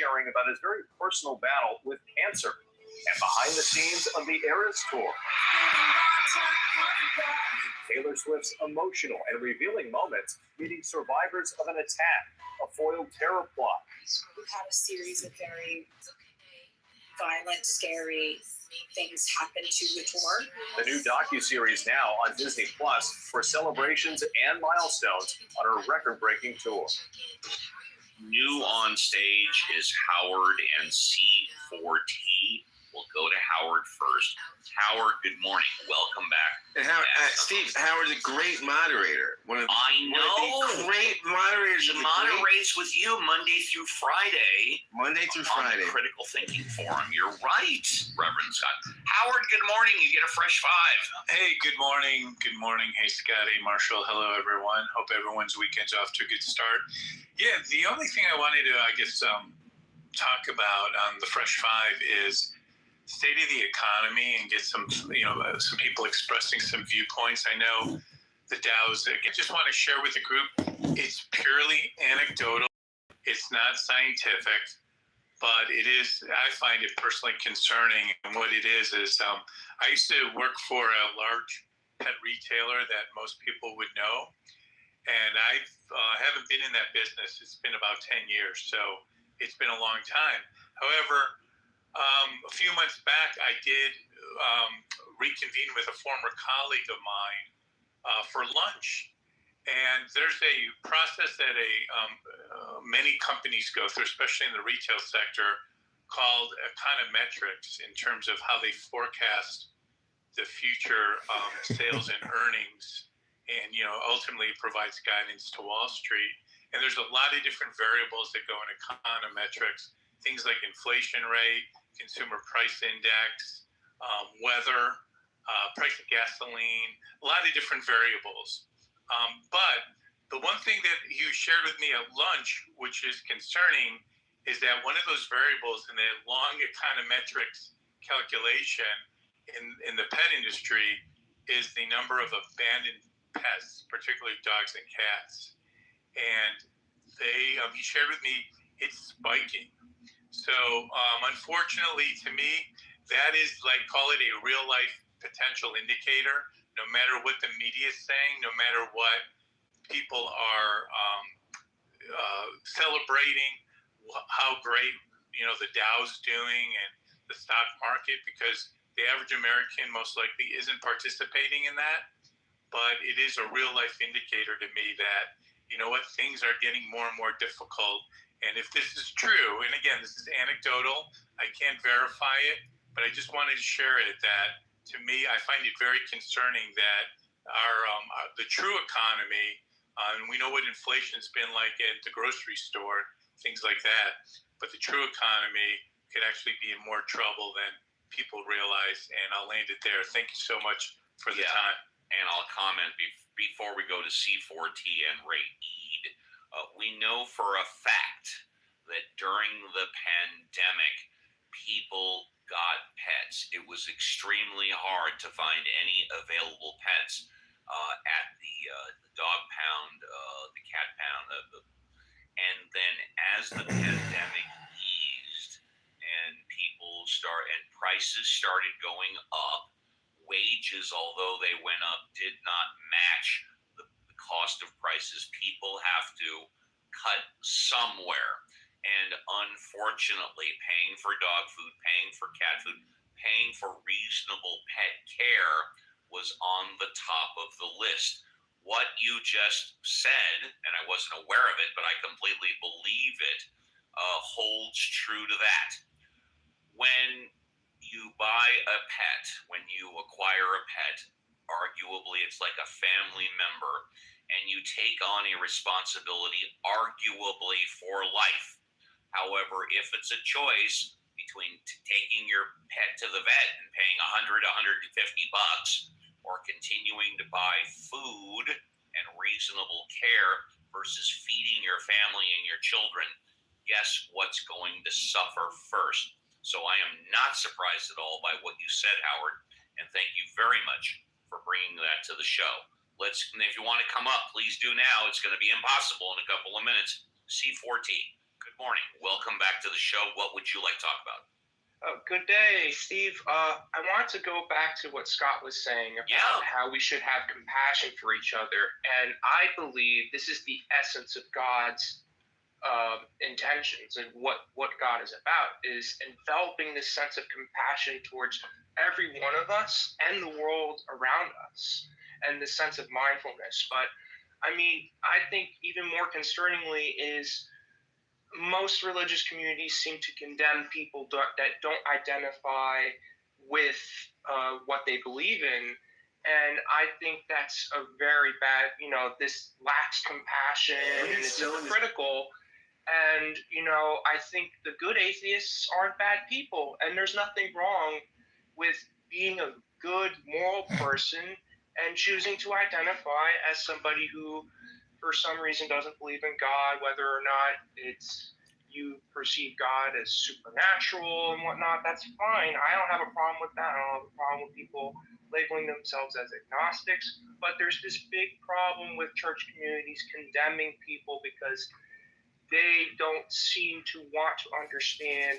sharing about his very personal battle with cancer and behind the scenes of the Eras Tour. Taylor Swift's emotional and revealing moments meeting survivors of an attack, a foiled terror plot. We've had a series of very violent, scary things happen to the tour. The new docuseries now on Disney Plus for celebrations and milestones on her record-breaking tour. New on stage is Howard and C4T. We'll go to Howard first. Howard, good morning. Welcome back. And Steve, Howard's a great moderator. One of the great moderators. He moderates with you Monday through Friday. Monday through on Friday. The Critical Thinking Forum. You're right, Reverend Scott. Howard, good morning. You get a fresh five. Hey, good morning. Good morning. Hey, Scotty, Marshall. Hello, everyone. Hope everyone's weekend's off to a good start. Yeah, the only thing I wanted to, talk about on the Fresh Five is state of the economy and get some people expressing some viewpoints. I know the Dow's, I just want to share with the group, it's purely anecdotal. It's not scientific, but it is, I find it personally concerning. And what it is I used to work for a large pet retailer that most people would know. And I haven't been in that business. It's been about 10 years, so it's been a long time. However, a few months back, I did reconvene with a former colleague of mine for lunch. And there's a process that many companies go through, especially in the retail sector, called econometrics in terms of how they forecast the future sales and earnings, and ultimately provides guidance to Wall Street. And there's a lot of different variables that go in econometrics, things like inflation rate, consumer price index, weather, price of gasoline, a lot of different variables. But the one thing that you shared with me at lunch, which is concerning, is that one of those variables in the long econometrics calculation in the pet industry is the number of abandoned pets, particularly dogs and cats. And he shared with me, it's spiking. So unfortunately to me, that is call it a real life potential indicator. No matter what the media is saying, no matter what people are celebrating, how great the Dow's doing and the stock market, because the average American most likely isn't participating in that. But it is a real life indicator to me that things are getting more and more difficult. And if this is true, and again, this is anecdotal, I can't verify it, but I just wanted to share it that to me, I find it very concerning that the true economy, and we know what inflation's been like at the grocery store, things like that, but the true economy could actually be in more trouble than people realize. And I'll land it there. Thank you so much for the time. And I'll comment before we go to C4T and Ray Eid. We know for a fact that during the pandemic, people got pets. It was extremely hard to find any available pets at the dog pound, the cat pound. And then as the pandemic eased and prices started going up, wages, although they went up, did not match the cost of prices. People have to cut somewhere. And unfortunately, paying for dog food, paying for cat food, paying for reasonable pet care was on the top of the list. What you just said, and I wasn't aware of it, but I completely believe it, holds true to that. When you buy a pet, when you acquire a pet, arguably it's like a family member, and you take on a responsibility arguably for life. However, if it's a choice between taking your pet to the vet and paying $100, $150, or continuing to buy food and reasonable care versus feeding your family and your children, guess what's going to suffer first? So I am not surprised at all by what you said, Howard, and thank you very much for bringing that to the show. If you want to come up, please do now. It's going to be impossible in a couple of minutes. C4T. Good Good morning. Welcome back to the show. What would you like to talk about? Good day, Steve. I want to go back to what Scott was saying about how we should have compassion for each other. And I believe this is the essence of God's intentions, and what God is about is enveloping this sense of compassion towards every one of us and the world around us, and this sense of mindfulness. But I mean, I think even more concerningly is most religious communities seem to condemn people that don't identify with what they believe in. And I think that's a very bad, this lacks compassion and it's hypocritical. And, I think the good atheists aren't bad people. And there's nothing wrong with being a good moral person and choosing to identify as somebody who, for some reason, doesn't believe in God, whether or not it's you perceive God as supernatural and whatnot. That's fine. I don't have a problem with that. I don't have a problem with people labeling themselves as agnostics. But there's this big problem with church communities condemning people because they don't seem to want to understand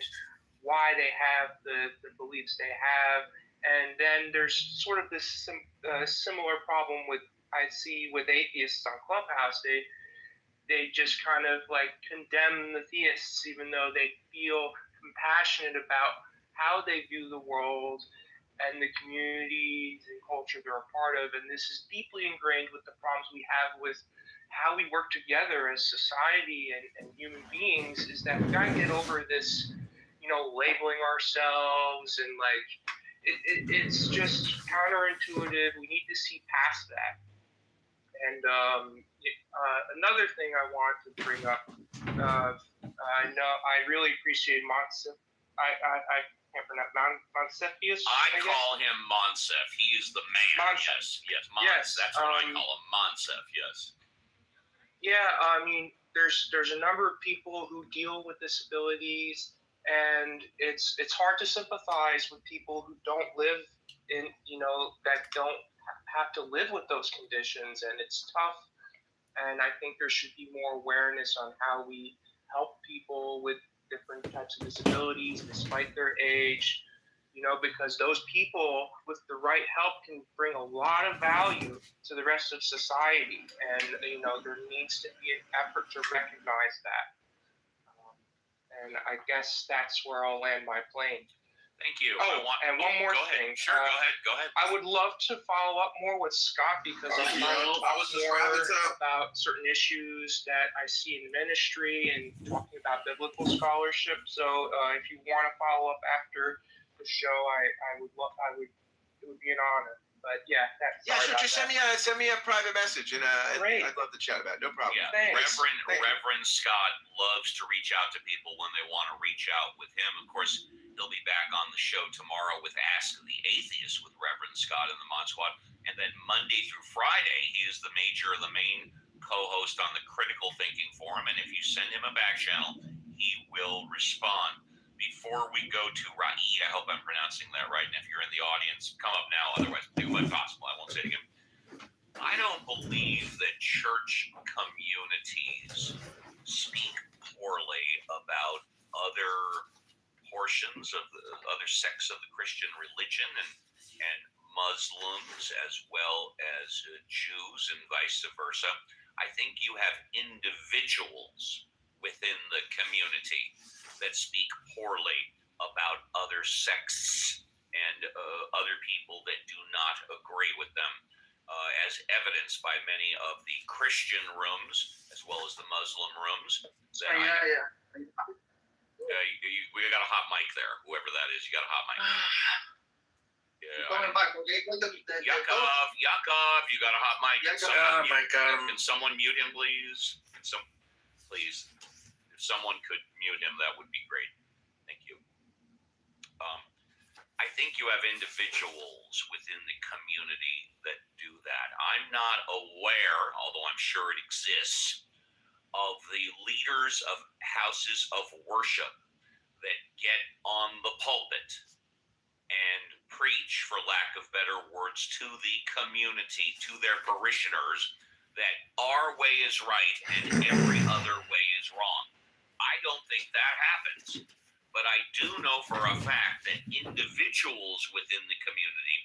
why they have the beliefs they have. And then there's sort of this similar problem I see with atheists on Clubhouse. They just kind of like condemn the theists, even though they feel compassionate about how they view the world and the communities and culture they're a part of. And this is deeply ingrained with the problems we have with how we work together as society and human beings, is that we gotta get over this, labeling ourselves, and like it's just counterintuitive. We need to see past that. And another thing I want to bring up, I really appreciate Monsef. I can't pronounce Monsefius. I call him Monsef. He is the man. Monsef. Yes, Monsef. Yes, That's what I call him, Monsef. Yes. Yeah, I mean, there's a number of people who deal with disabilities, and it's hard to sympathize with people who don't live in, that don't have to live with those conditions, and it's tough. And I think there should be more awareness on how we help people with different types of disabilities despite their age, because those people with the right help can bring a lot of value to the rest of society. And, there needs to be an effort to recognize that. And I guess that's where I'll land my plane. Thank you. And one more thing. Sure, go ahead. I would love to follow up more with Scott, because I'm trying to talk more about certain issues that I see in ministry and talking about biblical scholarship. So if you want to follow up after the show, I would love. It would be an honor. But yeah, sure. Just send me a private message, and I'd love to chat about it. No problem. Yeah, Thanks. Reverend Scott loves to reach out to people when they want to reach out with him. Of course, he'll be back on the show tomorrow with Ask the Atheist with Reverend Scott and the Mod Squad, and then Monday through Friday he is the main co-host on the Critical Thinking Forum. And if you send him a back channel, he will respond. Before we go to Ra'i, I hope I'm pronouncing that right, and if you're in the audience, come up now, otherwise do what possible. I won't say it again. I don't believe that church communities speak poorly about other portions of the other sects of the Christian religion and Muslims, as well as Jews and vice versa. I think you have individuals within the community that speak poorly about other sects and other people that do not agree with them, as evidenced by many of the Christian rooms as well as the Muslim rooms. We got a hot mic there, whoever that is. You got a hot mic. Yakov, you got a hot mic. Can someone mute him, please? Please. If someone could mute him, that would be great. Thank you. I think you have individuals within the community that do that. I'm not aware, although I'm sure it exists, of the leaders of houses of worship that get on the pulpit and preach, for lack of better words, to the community, to their parishioners, that our way is right and every other way is wrong. I don't think that happens. But I do know for a fact that individuals within the community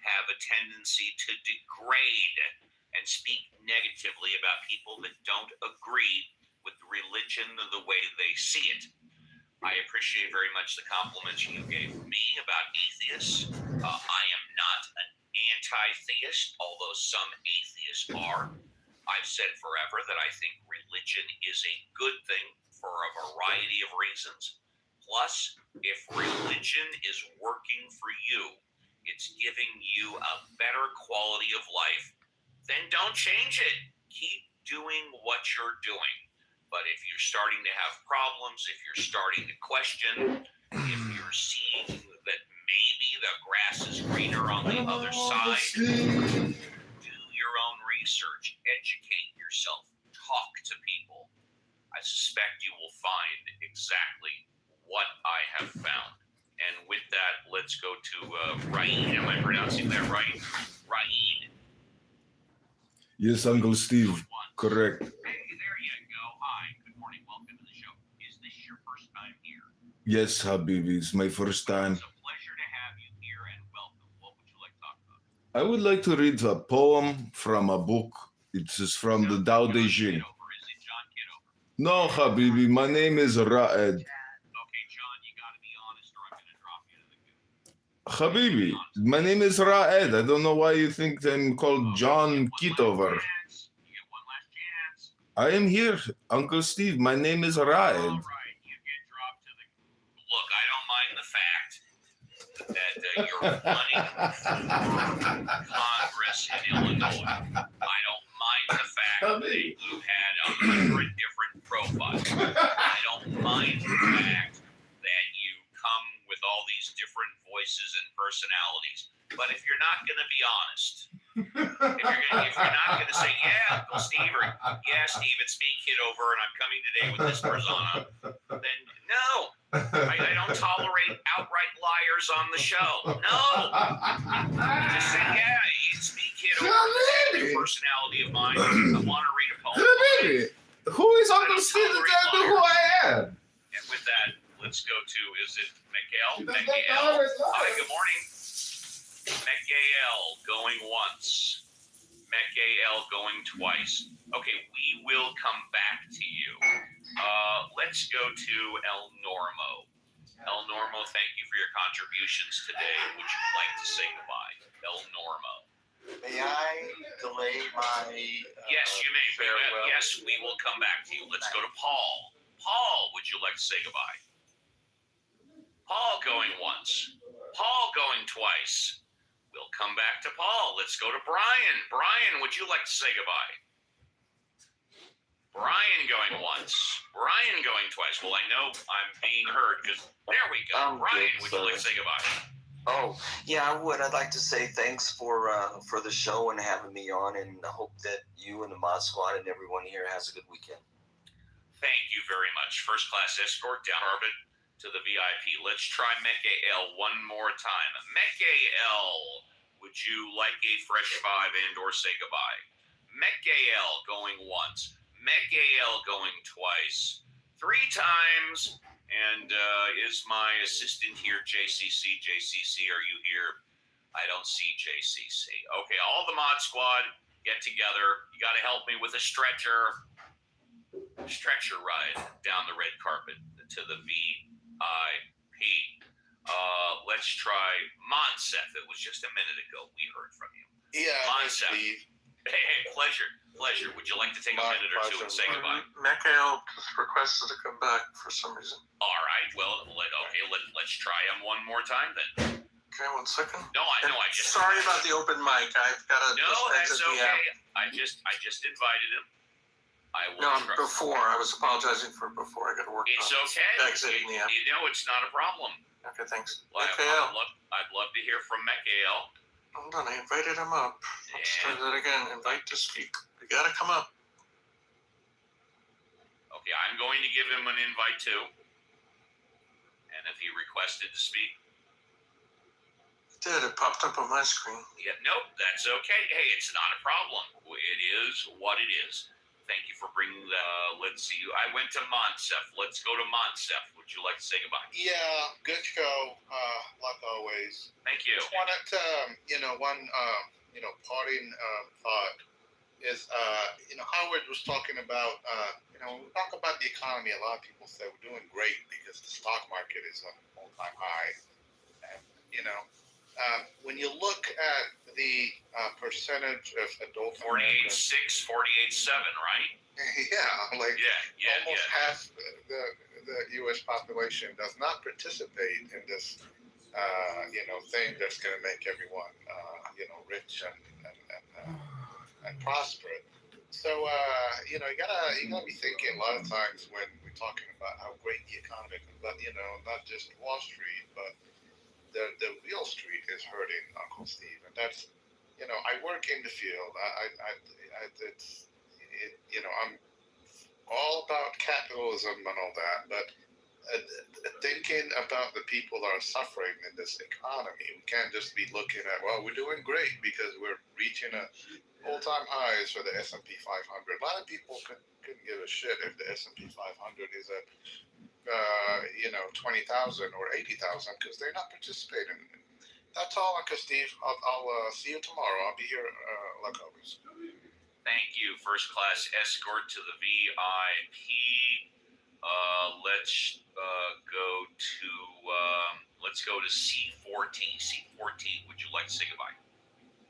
have a tendency to degrade and speak negatively about people that don't agree with the religion or the way they see it. I appreciate very much the compliments you gave me about atheists. I am not an anti-theist, although some atheists are. I've said forever that I think religion is a good thing for a variety of reasons. Plus, if religion is working for you, it's giving you a better quality of life, then don't change it. Keep doing what you're doing. But if you're starting to have problems, if you're starting to question, if you're seeing that maybe the grass is greener on the other side, do your own research, educate yourself, talk to people. I suspect you will find exactly what I have found. And with that, let's go to Raid. Am I pronouncing that right? Raid. Yes, Uncle Steve. Correct. Hey, there you go. Hi. Good morning. Welcome to the show. Is this your first time here? Yes, Habibi. It's my first time. It's a pleasure to have you here and welcome. What would you like to talk about? I would like to read a poem from a book. It's from the Tao Te Ching. Kitover. Is it John Kitover? No, Habibi. My name is Ra'ed. Okay, John, you got to be honest or I'm going to drop you to the goo. Habibi, my name is Ra'ed. I don't know why you think I'm called John Kitover. You get one last chance. I am here, Uncle Steve. My name is Ra'ed. All right, you get dropped to the. Look, I don't mind the fact that you're running for Congress in Illinois. I don't mind the fact that you had 100 different profiles. I don't mind the fact that you come with all these different voices and personalities. But if you're not going to be honest, if you're not going to say, yeah, Uncle Steve, or yeah, Steve, it's me, Kitover, and I'm coming today with this persona, then no, I don't tolerate outright liars on the show. No, just say, yeah, it's me, Kitover. It's a personality of mine. I want to read a poem. Habibi, who is Uncle Steve to tell me who I am? And with that, let's go to, is it Miguel? Miguel. Hi, good morning. Miguel going once. Miguel going twice. Okay, we will come back to you. Let's go to El Normo. El Normo, thank you for your contributions today. Would you like to say goodbye? El Normo. May I delay my Yes, you may. farewell? Yes, we will come back to you. Let's go to Paul. Paul, would you like to say goodbye? Paul going once. Paul going twice. We'll come back to Paul. Let's go to Brian. Brian, would you like to say goodbye? Brian going once. Brian going twice. Well, I know I'm being heard because there we go. Brian, would you like to say goodbye? Oh, yeah, I would. I'd like to say thanks for the show and having me on, and I hope that you and the Mod Squad and everyone here has a good weekend. Thank you very much. First class escort down Orbit to the VIP. Let's try Mekael one more time. Mekael, would you like a fresh five and or say goodbye? Mekael going once. Mekael going twice. 3 times. And is my assistant here, JCC? JCC, are you here? I don't see JCC. Okay, all the Mod Squad, get together. You got to help me with a stretcher ride down the red carpet to the VIP. Let's try Monsef. It was just a minute ago we heard from you. Yeah, Monsef. Steve. Hey, pleasure. Would you like to take a minute or two and say goodbye? Mikael just requested to come back for some reason. All right. Well, let's try him one more time then. Okay, 1 second. No, I just. Sorry about the open mic. I've got to. No, that's okay. I just invited him. I will. No, before I was apologizing for before. I got to work. It's on okay. Exiting the app. It's not a problem. Okay, thanks. Well, Mikael. I'd love to hear from Mikael. Hold on, I invited him up. Let's try that again. Invite to speak. You gotta come up. Okay, I'm going to give him an invite too. And if he requested to speak. It did. It popped up on my screen. Yeah, nope, that's okay. Hey, it's not a problem. It is what it is. thank you for bringing the. Let's see. I went to Monsef. Let's go to Monsef. Would you like to say goodbye? Yeah, good show. Like always. Thank you. Just wanted to, one, parting thought is, Howard was talking about, when we talk about the economy, a lot of people say we're doing great because the stock market is on all-time high. And, when you look at the percentage of adult 48.6, 48.7, right? yeah, like almost yeah. half the U.S. population does not participate in this, thing that's going to make everyone, rich and prosperous. So, you gotta be thinking a lot of times when we're talking about how great the economy is, but not just Wall Street, but the real street is hurting, Uncle Steve, and that's, I work in the field. I'm all about capitalism and all that, but thinking about the people that are suffering in this economy, we can't just be looking at, well, we're doing great because we're reaching all-time highs for the S&P 500. A lot of people couldn't give a shit if the S&P 500 is at 20,000 or 80,000 because they're not participating. That's all, Uncle Steve. I'll see you tomorrow. I'll be here like always. Thank you. First class escort to the VIP. Let's go to C4T. C4T, would you like to say goodbye?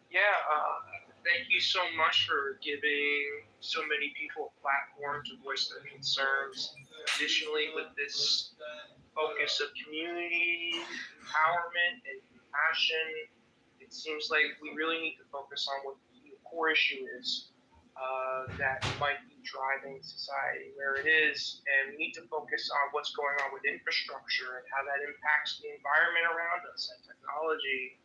Yeah, thank you so much for giving so many people a platform to voice their concerns. Additionally, with this focus of community empowerment and compassion, it seems like we really need to focus on what the core issue is that might be driving society where it is, and we need to focus on what's going on with infrastructure and how that impacts the environment around us and technology,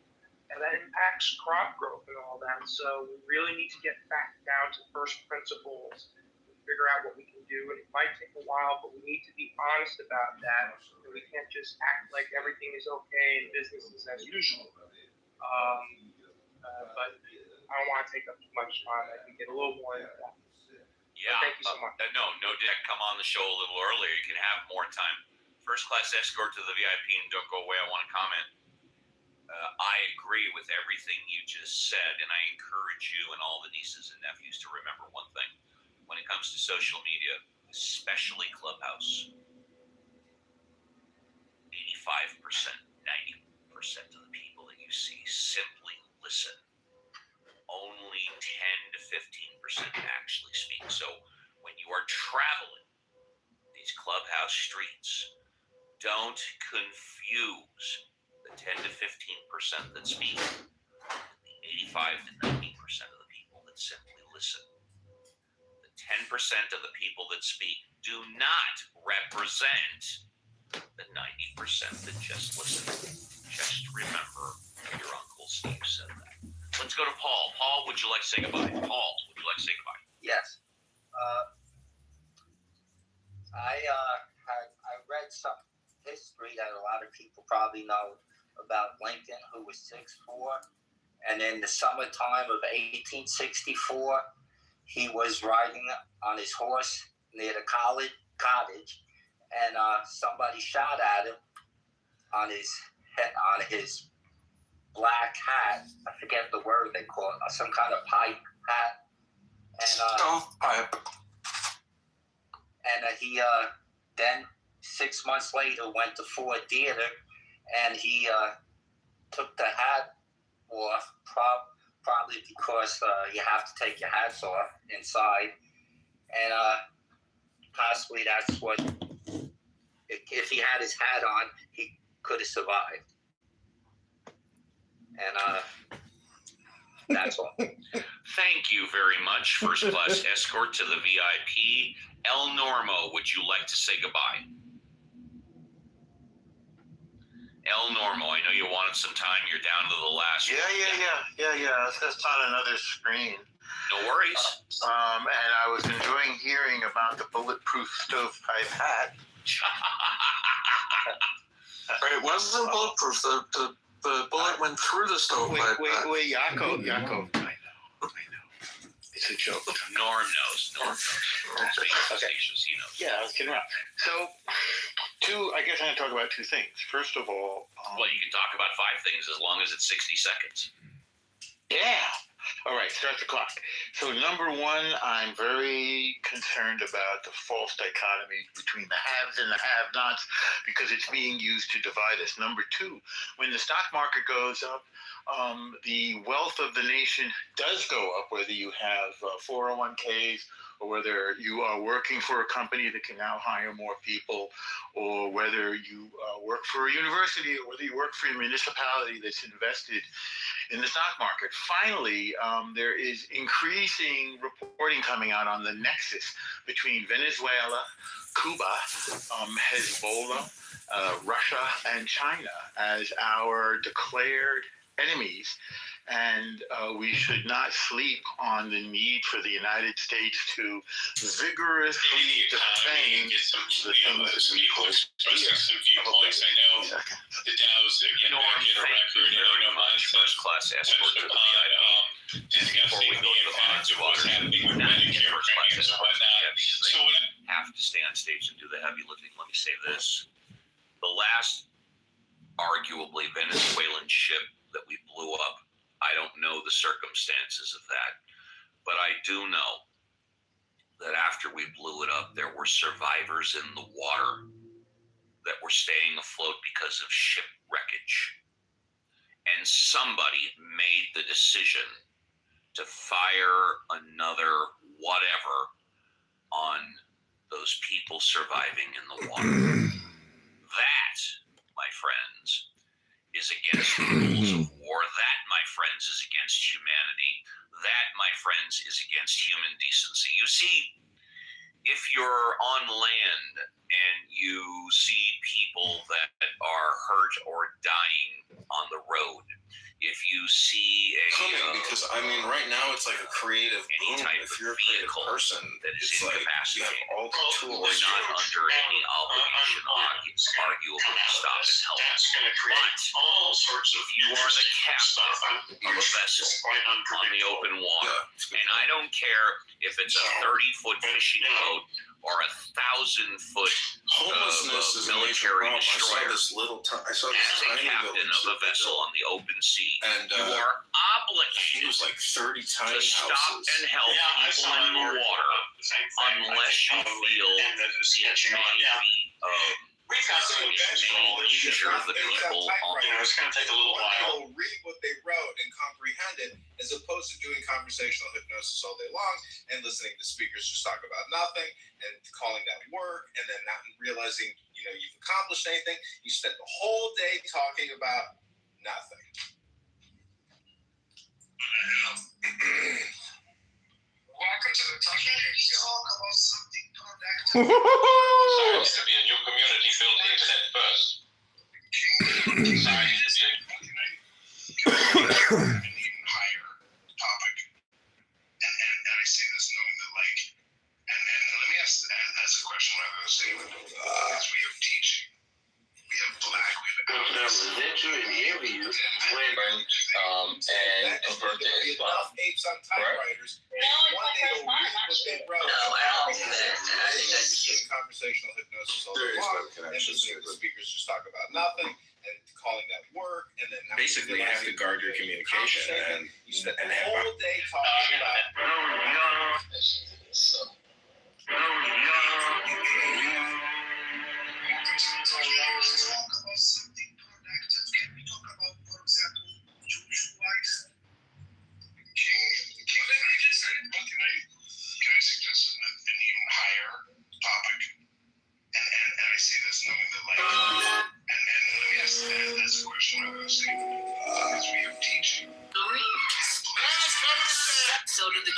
and that impacts crop growth and all that. So we really need to get back down to first principles and figure out what we can do. And it might take a while, but we need to be honest about that. And we can't just act like everything is okay and business is as usual. But I don't want to take up too much time. I can get a little more into that. Yeah. But thank you so much. No, Dick, come on the show a little earlier. You can have more time. First class escort to the VIP, and don't go away. I want to comment. I agree with everything you just said, and I encourage you and all the nieces and nephews to remember one thing. When it comes to social media, especially Clubhouse, 85%, 90% of the people that you see simply listen. Only 10 to 15% actually speak. So when you are traveling these Clubhouse streets, don't confuse the 10 to 15% that speak, the 85 to 90% of the people that simply listen. The 10% of the people that speak do not represent the 90% that just listen. Just remember your Uncle Steve said that. Let's go to Paul. Paul, would you like to say goodbye? Paul, would you like to say goodbye? Yes. I read some history that a lot of people probably know about Lincoln, who was 6'4", and in the summertime of 1864, he was riding on his horse near the cottage, and somebody shot at him on his head, on his black hat. I forget the word they call it, some kind of pipe hat. And stovepipe. And he then 6 months later went to Ford Theater, and he took the hat off, probably because you have to take your hats off inside, and possibly that's what, if he had his hat on, he could have survived. And that's all. Thank you very much, first class escort to the VIP. El Normo, would you like to say goodbye? El Normo, I know you wanted some time. You're down to the last one. Yeah. That's on another screen. No worries. And I was enjoying hearing about the bulletproof stovepipe hat. It wasn't bulletproof. The bullet went through the stovepipe. Wait, Yaakov. I know. It's a joke. Norm knows. Okay. He knows. Yeah, I was kidding around. So, I guess I'm going to talk about two things. First of all, Well, you can talk about 5 things as long as it's 60 seconds. yeah. All right, start the clock. So, number one, I'm very concerned about the false dichotomy between the haves and the have-nots because it's being used to divide us. Number two, when the stock market goes up, the wealth of the nation does go up, whether you have 401ks or whether you are working for a company that can now hire more people, or whether you work for a university, or whether you work for a municipality that's invested in the stock market. Finally, there is increasing reporting coming out on the nexus between Venezuela, Cuba, Hezbollah, Russia, and China as our declared enemies. And we should not sleep on the need for the United States to vigorously defend the things that we hold dear. Some viewpoints. I know the Dow's getting back in a record, and mine's First class escort to the VIP. discussing the impact of what's happening with Medicare premiums and whatnot. So what have to stay on stage and do the heavy lifting. Let me say this. The last arguably Venezuelan ship that we blew up, I don't know the circumstances of that, but I do know that after we blew it up, there were survivors in the water that were staying afloat because of ship wreckage. And somebody made the decision to fire another whatever on those people surviving in the water. That, my friends, is against the rules of war. That, my friends, is against humanity. That, my friends, is against human decency. You see, if you're on land and you see people that are hurt or dying on the road, if you see because I mean, right now it's like a creative boom. If you're a creative person, that is it's like you incapacitated, have all the tools. we're not under any obligation, arguably, to stop and help. But all sorts of if you are the captain of a vessel on the open water, and I don't care if it's a 30-foot fishing boat or a 1,000-foot Homelessness is a major military problem. destroyer. I saw this As a tiny captain village of a vessel on the open sea, and you are obligated it was like 30 tiny to stop houses. and help people in the water unless you feel it may injure the people on the it's going to take a little while. They'll read what they wrote and comprehend it, as opposed to doing conversational hypnosis all day long and listening to speakers just talk about nothing and calling that work, and then not realizing you've accomplished anything. You spent the whole day talking about nothing. Welcome to the talk about something productive. Science to be a new community built internet first. Science to be An even higher topic. And I say this knowing that, like, and let me ask a question rather than saying it. Because we have teaching, we have black, we have resent you and envy you and convert that as well. enough apes on typewriters. One day they'll read what they wrote. Conversational hypnosis all day long, and listening to speakers just talk about nothing and calling that work, and then Basically, you have to guard your communication and spend the whole day talking about. Can I suggest an even higher topic? And I say this knowing that, like, and let me ask a question I'm going to say, because we have teaching. So did the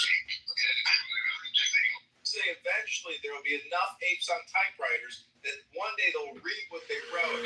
Say eventually there will be enough apes on typewriters that one day they'll read what they wrote.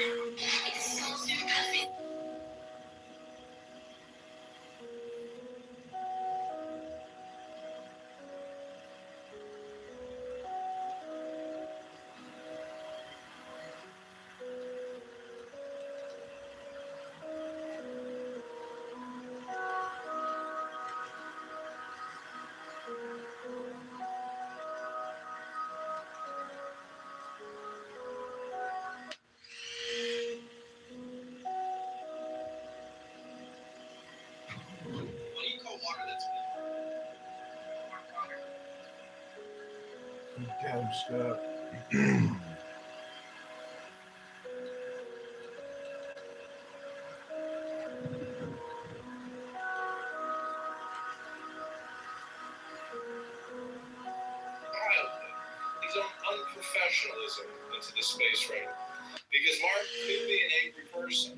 Damn, Scott. He's unprofessionalism into the space right now. Because Mark could be an angry person.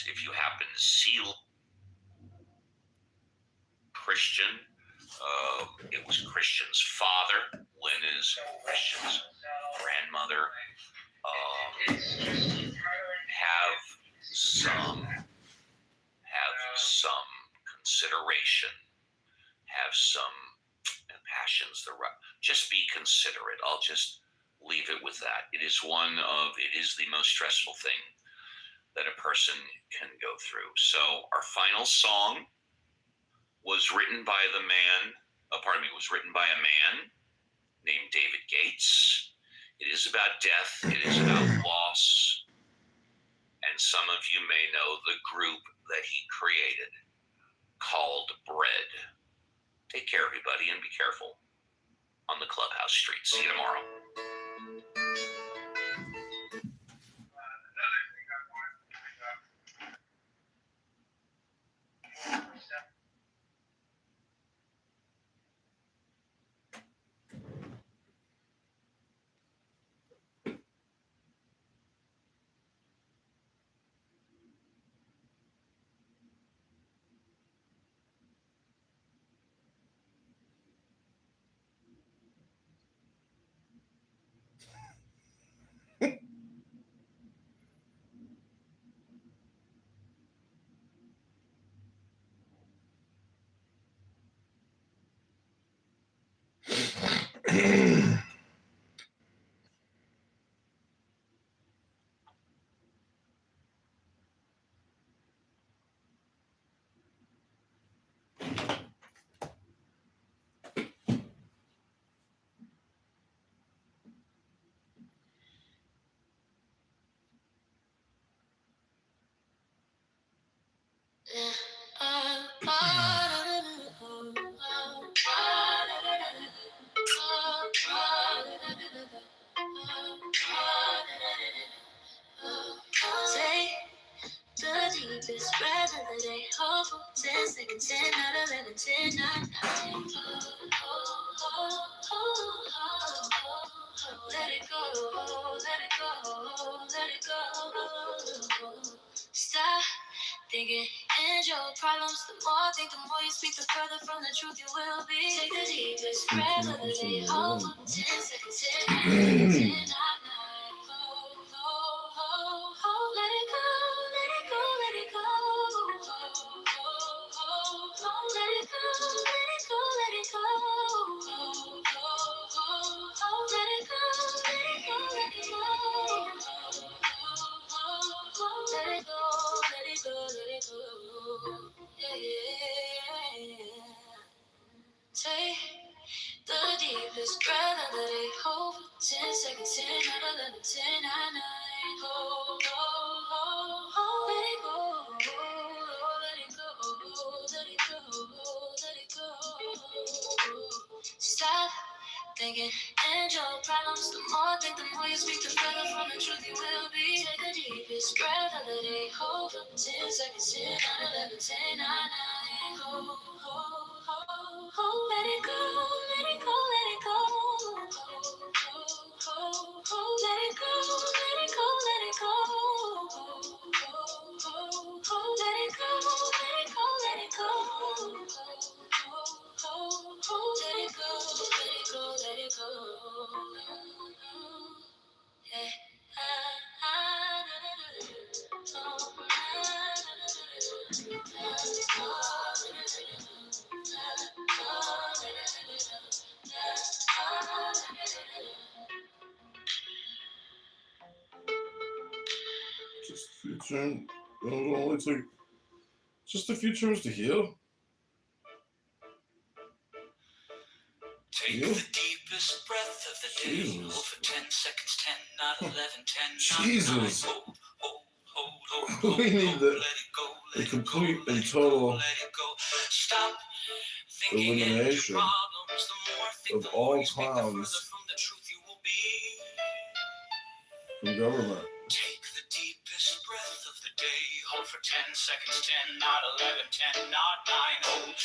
If you happen to see Christian, it was Christian's father, Lynn is Christian's grandmother, have some consideration, have some passions. Just be considerate. I'll just leave it with that. It is the most stressful thing that a person can go through. So our final song was written by a man named David Gates. It is about death. It is about loss. And some of you may know the group that he created called Bread. Take care, everybody, and be careful on the clubhouse street. See you tomorrow. Take the deepest breath of the day. Hold for 10 seconds, 10, 9, 11, 10, 9, 9. Let it go, let it go, let it go. Stop thinking and your problems. The more I think, the more you speak, the further from the truth you will be. Take the deepest breath of the day. Hold for 10 seconds, 10, 9, 10, 9, 9. Let it go, let it go, let it go. Let it go, let it go, let it go. Let it go, let it go, let it go. Let it go, let it go, let it go. Yeah. Take the deepest breath of the day. Hold for 10 seconds, 10, 9, 11, 10, 9, 9. Hold, let it go. Let it go, let it go, let it go. Stop thinking, and your problems. The more think, the more you speak, the further from the truth you will be. Take the deepest breath of the day. Hold for 10 seconds, 10, 9, 11, 10, 9, 9. Hold, let it go, let it go, let it go. Let it go, let it go, let it go. Let it go, let it go, let it go. Let it go, let it go, let it go. Yeah. Just a few turns. It'll only take just a few turns to heal. Take the deepest breath of the day. Jesus. Hold for 10 seconds, 10, not 11, 10, Jesus. hold. We need the Let it go, the complete and total let it go. Stop thinking in your elimination problems. The more think, of the more all you speak, the further clowns from the truth you will be. from government. Take the deepest breath of the day. Hold for 10 seconds, 10, not 11, 10, not 9. Hold.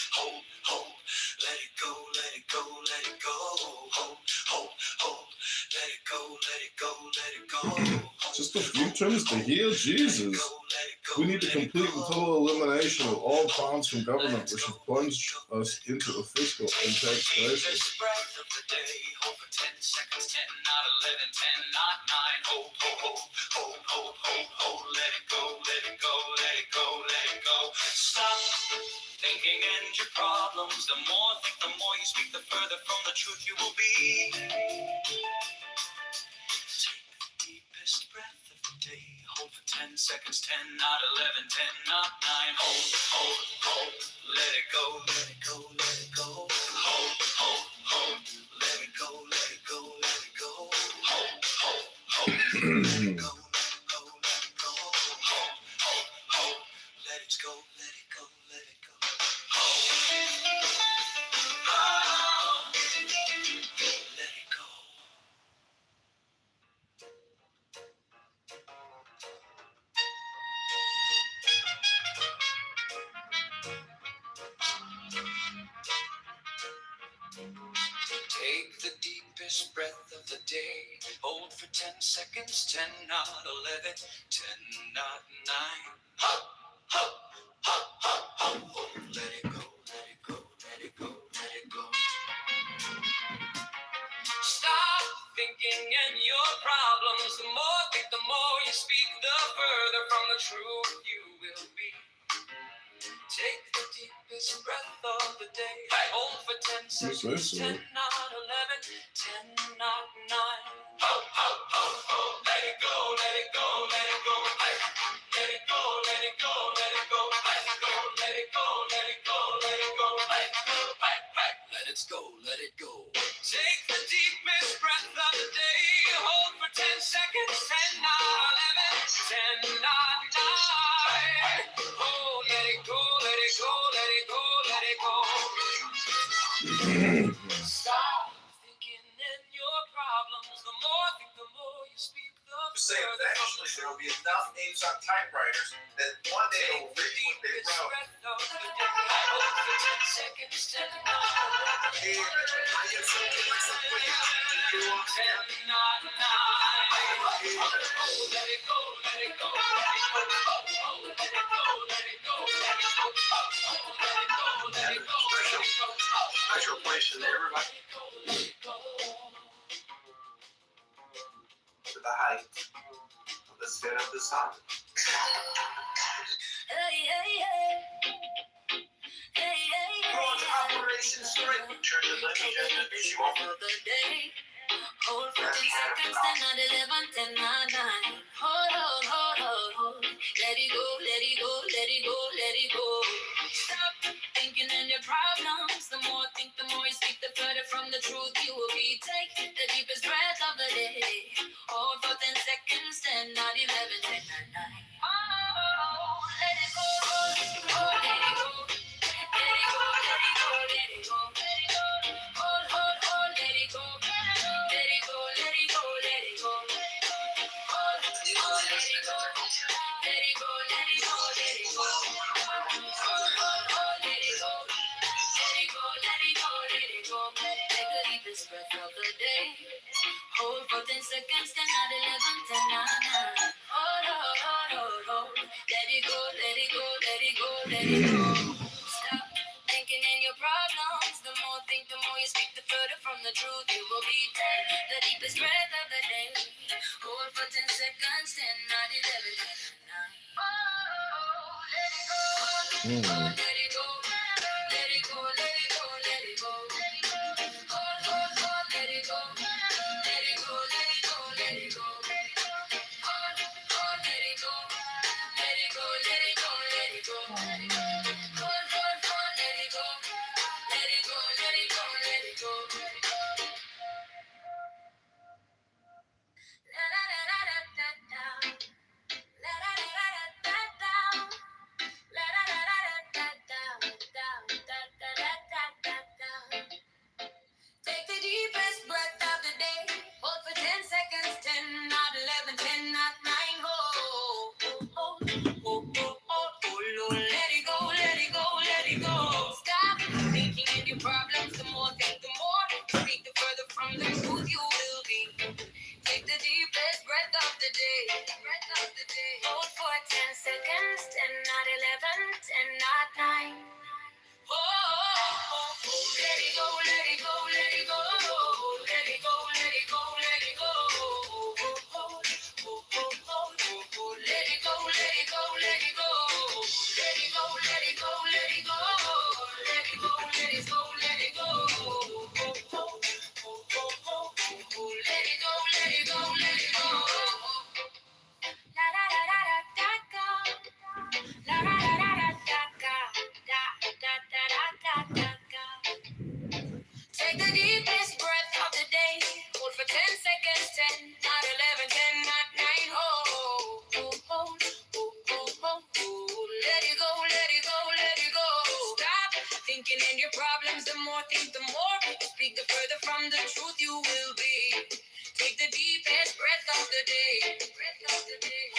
Let it go, let it go, let it go. Hold. Let it go, let it go, let it go. Just a few turns to heal? Jesus. We need the complete and total elimination of all clowns from government, which has plunged us into a fiscal and tax crisis. Breath of the day. Hold for 10 seconds, 10, not 11, 10, not 9. Hold. Let it go, let it go, let it go, let it go. Stop thinking and your problems. The more think, the more you speak, the further from the truth you will be. Take the deepest breath of the day. Hold for 10 seconds, 10, not 11, 10, not 9. Hold. Let it go, let it go, let it go. Hold. Let it go, let it go, let it go. Hold. Let it go, let it go, let it go. Hold. Let it go, let it go, let it go. Hold. Let it go. Take the deepest breath of the day. Hold for 10 seconds, 10, not 11, 10, not 9. Let it go, let it go, let it go, let it go. Stop thinking in your problems. The more think, the more you speak, the further from the truth you will be. Take the deepest breath of the day. Hold for 10 seconds, 10, not 11, 10, not 9. Let it go, let it go, let it go. Let it go, let it go, let it go. Let it go, let it go, let it go, let it go. Let it go, let it go. Take the deepest breath of the day. Hold for 10 seconds, 10, not 11, 10, not 9. Oh, let it go, let it go, let it go, let it go. Stop thinking in your problems. The more think, the more you speak. Say eventually there will be enough names on typewriters that one day it will read what they wrote. Special place in everybody. To the height of the spin of the sun. Operation Strike. Hold for 10 seconds, 10, not 11, 10, not 9. Hold. Let it go, let it go, let it go, let it go. Stop thinking in your problems. The more think, the more you speak, the further from the truth you will be. Take the deepest breath of the day. Hold for 10 seconds, 10, not 11, 10, not 9. Oh, let it go, oh, let it go. Let it go, let it go, let it go. Hold, let it go. deepest breath of the day. Hold for 10 seconds, 10, 9, 11, 10, 9, 9. Hold, hold, hold, hold, hold. Let it go, let it go, let it go, let it go. Stop thinking in your problems. The more think, the more you speak, the further from the truth you will be. Take the deepest breath of the day. Hold for 10 seconds, 10, 9, 11, 10, 9. Oh, let it go. Let it go. Let it go, let it go, let it go. Hold, hold, hold, let it go. Let it go, let it go, let it go. Hold, hold, let it go. Let it go, let it go, let it go. Hold, hold, hold, let it go. Let it go, let it go, let it go. La la la la da da da. La la la la da da da. La la la la da da da da da da da da da. Take the deepest breath of the day. Hold for 10 seconds. 10, not 11, 10, not 9. Hold, hold, hold, hold, hold, hold. Let it go, let it go, let it go. Stop thinking in your problems. The more think, the more speak, the further from the truth you will be. Take the deepest breath of the day. Breath of the day. Hold for 10 seconds. 10, not 11, 10, not 9. Oh, let it go, let it go, let it go. Let it go, let it go, let it go. Let it go, let it go, let it go. Let it go, let it go, let it go. Let it go, let it go, let it go. Let it go, let it go, let it go. La da da da da da da. La da da da da da da da da da da da. Take the deepest breath of the day. Hold for 10 seconds. 10, not 11, 10, not 9. Hold. Let it go, let it go, let it go. Stop thinking in your problems. The more think, the more you speak, the further from the truth you will be. Take the deepest breath of the day.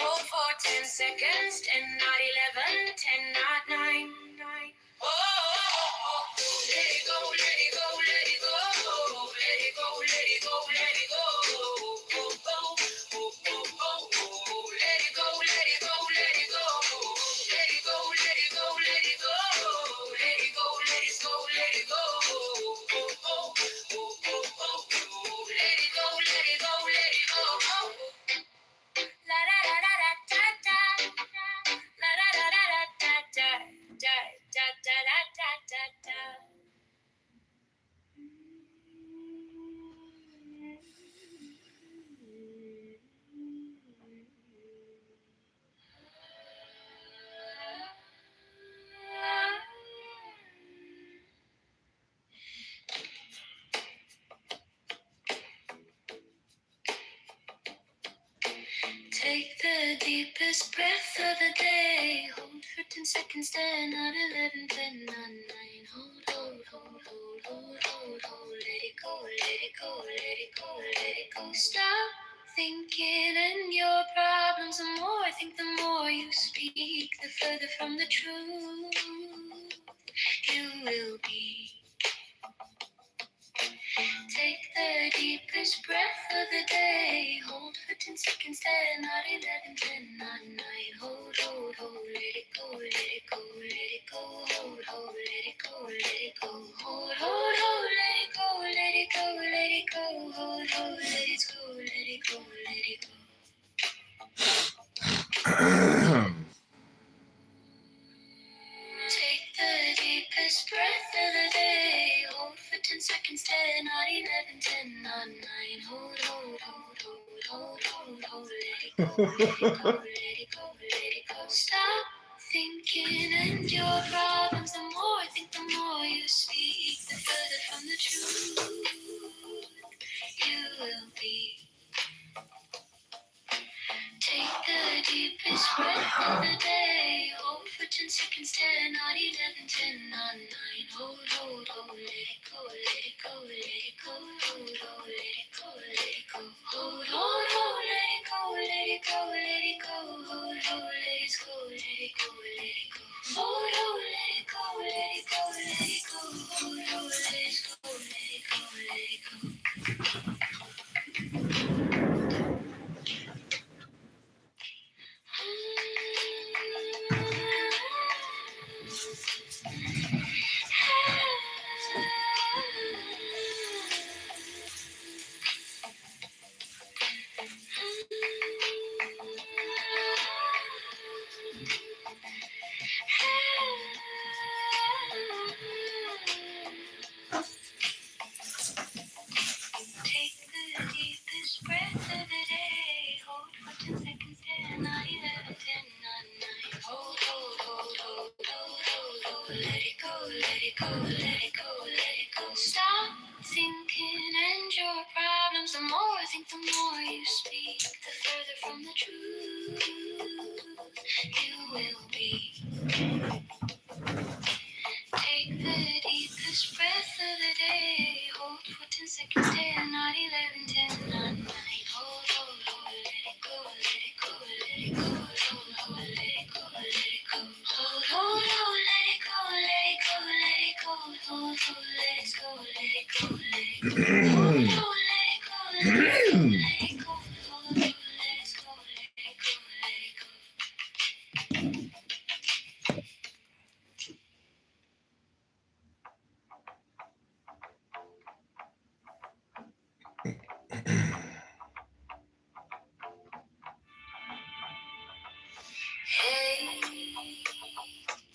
Hold for 10 seconds. 10, not 11, 10, not 9. Oh, let it go, let it go, let it go. Let it go, let it go, let it go. Let it go, let it go, let it go. Let it go, let it go, let it go. Let it go, let it go, let it go. Let it go, let it go, let it go. La da da da da da da. La da da da da da da da da da da da. Take the deepest breath of the day. Hold for 10 seconds, 10, not 11, 10, not 9. Hold, hold, hold, hold, hold, hold, hold. Let it go, let it go, let it go, let it go. Stop thinking in your problems. The more I think, the more you speak, the further from the truth you will be. Take the deepest breath of the day. Hold for 10 seconds, 10, not 11, 10, not 9. Hold, hold, hold, let it go, let it go, let it go. Hold, hold, let it go, let it go. Hold, hold, hold, let it go, let it go, let it go. Hold, hold, let it go, let it go, let it go. Take the deepest breath of the day. Hold for 10 seconds, 10, not 11, 10, not 9. Hold, hold, hold, hold, hold, hold, hold. Let it go, let it go, let it go, let it go. Stop thinking and your problems. The more I think, the more you speak, the further from the truth you will be. Take the deepest breath of the day. Hold for 10 seconds, 10, not 11, 10, not 9. Hold, hold, hold, let it go, let it go, let it go. Hold, hold, let it go, let it go. Hold, hold, hold, let it go, let it go, let it go. Hold, hold, let it go, let it go, let it go. Hold, hold, let it go, let it go, let it go. Hold, hold, let it go, let it go, let it go. Hey,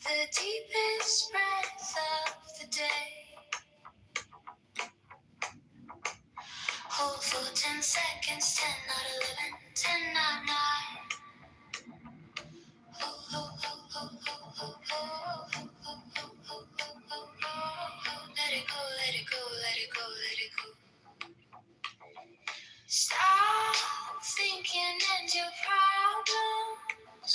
the deepest breath of the day. Hold for 10 seconds, 10, not 11, 10, not 9. Let it go, let it go, let it go, let it go. Stop thinking and your problems.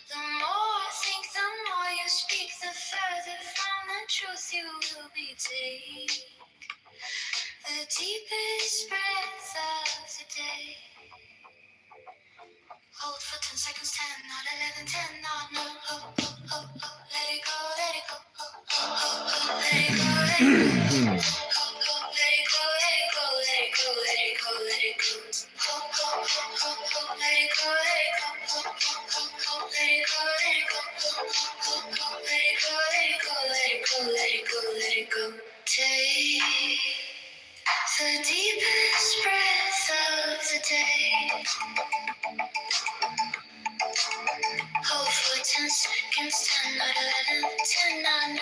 The more I think, the more you speak, the further from the truth you will be taken. The deepest breath of the day. Hold for 10 seconds, 10, not 11, 10, not 9. Let it go, let it go. Let it go, let it go. Let it go, let it go, let it go, let it go, let it go. Let it go, let it go. Let it go, let it go. Let it go, let it go, let it go, let it go, let it go. Take the deepest breath of the day. Hold for 10 seconds, 10, not 11, 10, not 9.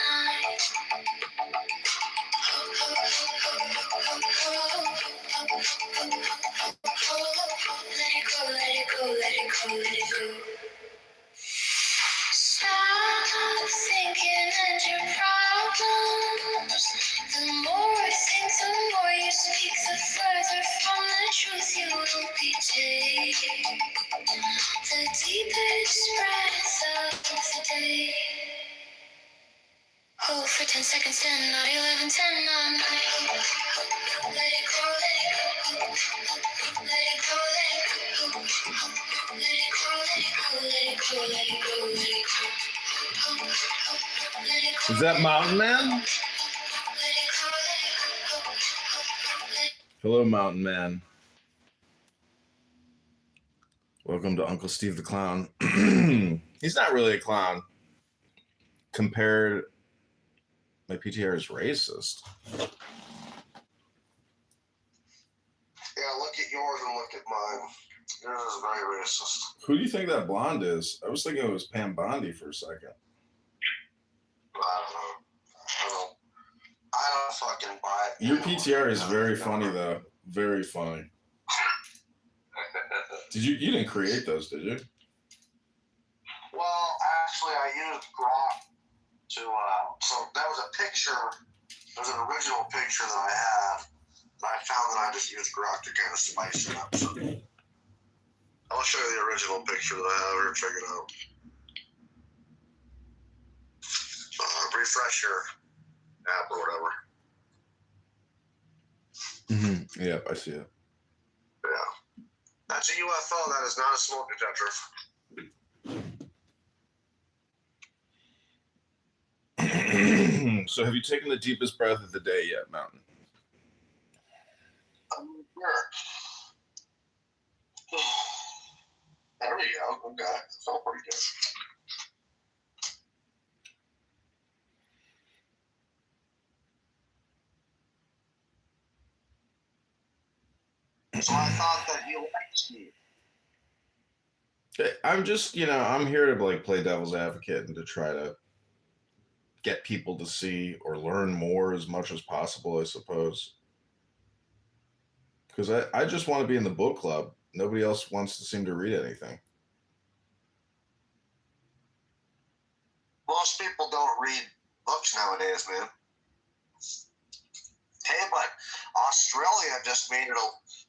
Let it go, let it go, let it go, let it go. Stop thinking and your problems. The more I think, the more you speak, the further from the truth you will be taken. The deepest breath of the day. Hold for 10 seconds, 10, not 11, 10, not 9. Let it go, let it go. Let it go, let it go. Let it go, let it go, let it go, let it go, let it go. Let it go. Is that Mountain Man? Hello, Mountain Man. Welcome to Uncle Steve the Clown. He's not really a clown. Compared, my PTR is racist. Yeah, look at yours and look at mine. Yours is very racist. Who do you think that blonde is? I was thinking it was Pam Bondi for a second. I don't fucking buy it. Your PTR is very funny, though. Very funny. You didn't create those, did you? Well, actually, I used Grok to, so that was a picture, there was an original picture that I had, and I found that I just used Grok to kind of spice it up. So I'll show you the original picture that I have here. Check it out. Refresh your app or whatever. Mm-hmm. Yeah, I see it. Yeah. That's a UFO. That is not a smoke detector. So have you taken the deepest breath of the day yet, Mountain? Sure. There we go. Okay. That felt pretty good. So I thought that you liked me. I'm just, I'm here to like play devil's advocate and to try to get people to see or learn more as much as possible, I suppose. Because I just want to be in the book club. Nobody else wants to seem to read anything. Most people don't read books nowadays, man. Hey, but Australia just made it,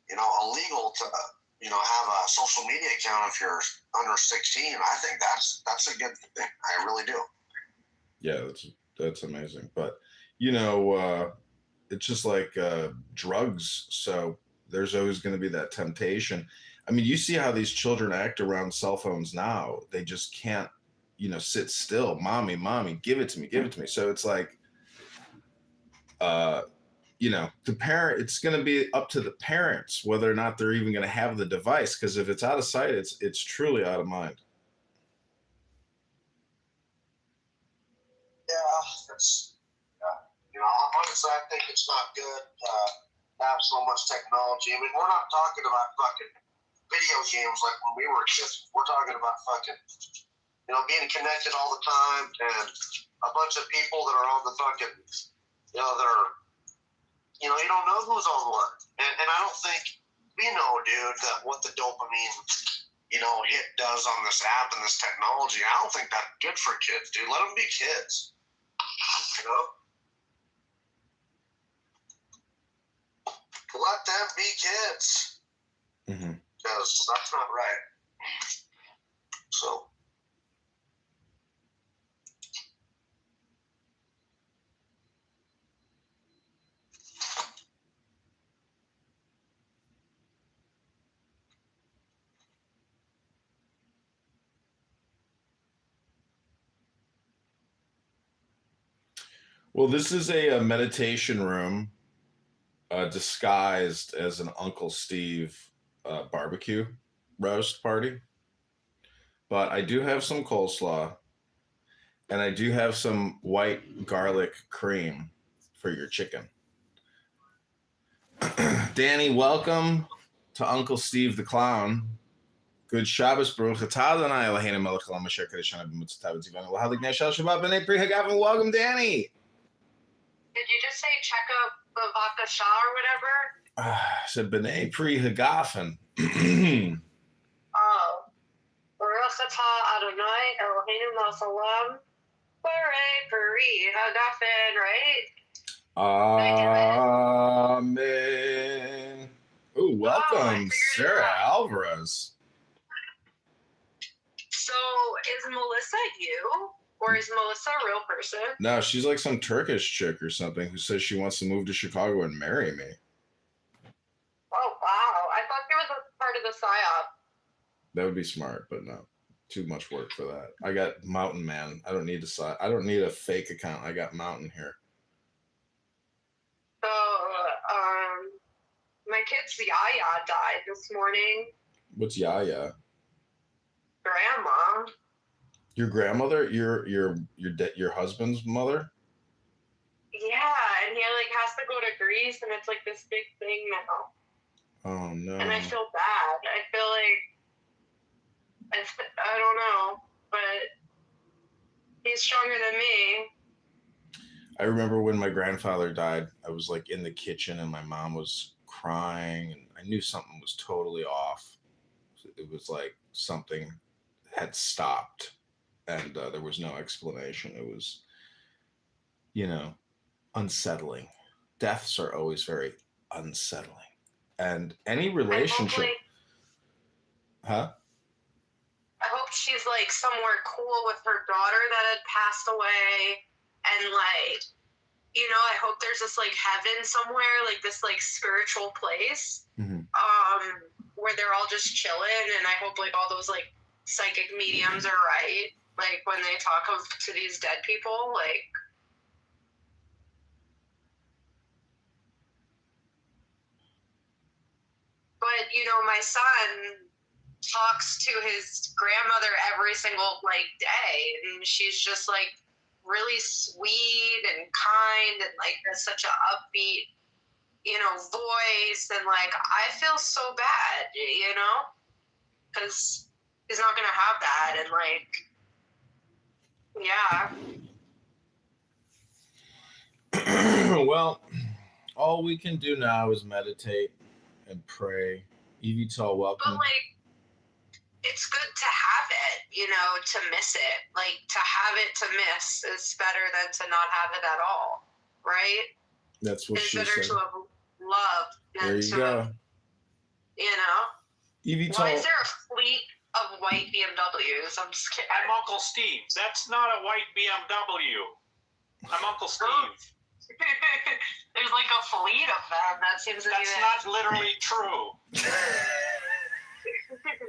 illegal to, have a social media account if you're under 16. I think that's a good thing. I really do. Yeah, that's amazing. But it's just like drugs. So there's always going to be that temptation. I mean, you see how these children act around cell phones now. They just can't, sit still. Mommy, give it to me, give it to me. So it's like, the parent, it's going to be up to the parents whether or not they're even going to have the device. Because if it's out of sight, it's truly out of mind. Yeah, honestly, I think it's not good to have so much technology. I mean, we're not talking about fucking video games like when we were kids. We're talking about fucking, being connected all the time and a bunch of people that are on the fucking, that are, you don't know who's on what. And I don't think, dude, that what the dopamine, hit does on this app and this technology, I don't think that's good for kids, dude. Let them be kids. Let them be kids. Because that's not right. So. Well, this is a meditation room disguised as an Uncle Steve barbecue roast party. But I do have some coleslaw, and I do have some white garlic cream for your chicken. Danny, welcome to Uncle Steve the Clown. Good Shabbos, Baruch Atah Adonai Eloheinu melech haolam asher kadosh anu b'mitzvotav v'tzivanu l'halik nei shel Shabbat b'nei Pri Hagavim. Welcome, Danny. Did you just say check out the vodka shah or whatever? I said B'nei Pri Hagavim. Oh. Baruch atah Adonai Eloheinu melech haolam B'nei Pri Hagavim, right? Amen. Ooh, welcome, Sarah Alvarez. So is Melissa you? Or is Melissa a real person? No, she's like some Turkish chick or something who says she wants to move to Chicago and marry me. Oh, wow. I thought she was a part of the PSYOP. That would be smart, but no. Too much work for that. I got Mountain Man. I don't need a fake account. I got Mountain here. So, my kid's Yaya died this morning. What's Yaya? Grandma. Your grandmother? Your husband's mother? Yeah, and he has to go to Greece, and it's this big thing now. Oh no. And I feel bad. I feel I don't know, but he's stronger than me. I remember when my grandfather died, I was in the kitchen and my mom was crying, and I knew something was totally off. It was something had stopped, and there was no explanation. It was, unsettling. Deaths are always very unsettling. And any relationship... Huh? I hope she's somewhere cool with her daughter that had passed away, and I hope there's this heaven somewhere, this spiritual place, where they're all just chilling, and I hope all those psychic mediums are right, when they talk to these dead people, But my son talks to his grandmother every single day, and she's just really sweet and kind, and has such an upbeat voice, and I feel so bad, because he's not gonna have that, and yeah. Well, all we can do now is meditate and pray. Evital, welcome. But it's good to have it, to miss it. To have it to miss is better than to not have it at all, right? That's what she said. It's better to have loved than there you go. Evital. Why is there a fleet of white BMWs? I'm just kidding. I'm Uncle Steve. That's not a white BMW. I'm Uncle Steve. There's a fleet of them. That seems to be That's not literally true.